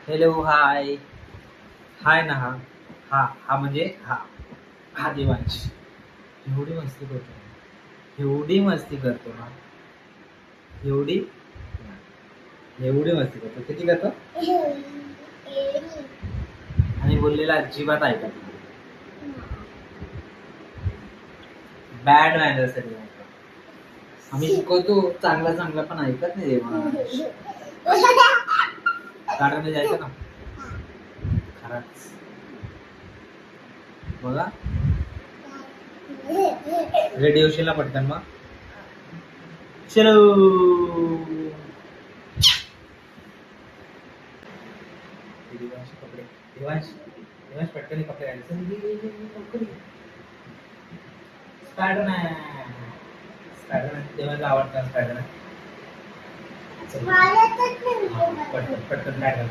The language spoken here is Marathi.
हॅलो हाय हाय ना. हा हा हा म्हणजे हा हा देवांश. एवढी मस्ती करतो, एवढी मस्ती करतो ना, एवढी एवढी मस्ती करतो. किती करतो आणि बोललेला अजिबात ऐकत नाही. बॅड मॅनर्स आहे. आम्ही शिकवतो चांगला चांगला पण ऐकत नाही देवांश. गार्डनला जायचं ना खरंच बघा. रेडी होशील ना पटकन मग. चलो देवांश कपडे. देवांश देवांश पटकन कपडे घालायचे. स्पायडरमॅन स्पायडरमॅन देवांना आवडतं. स्पायडरमॅन पटकन पटकन काय घाल.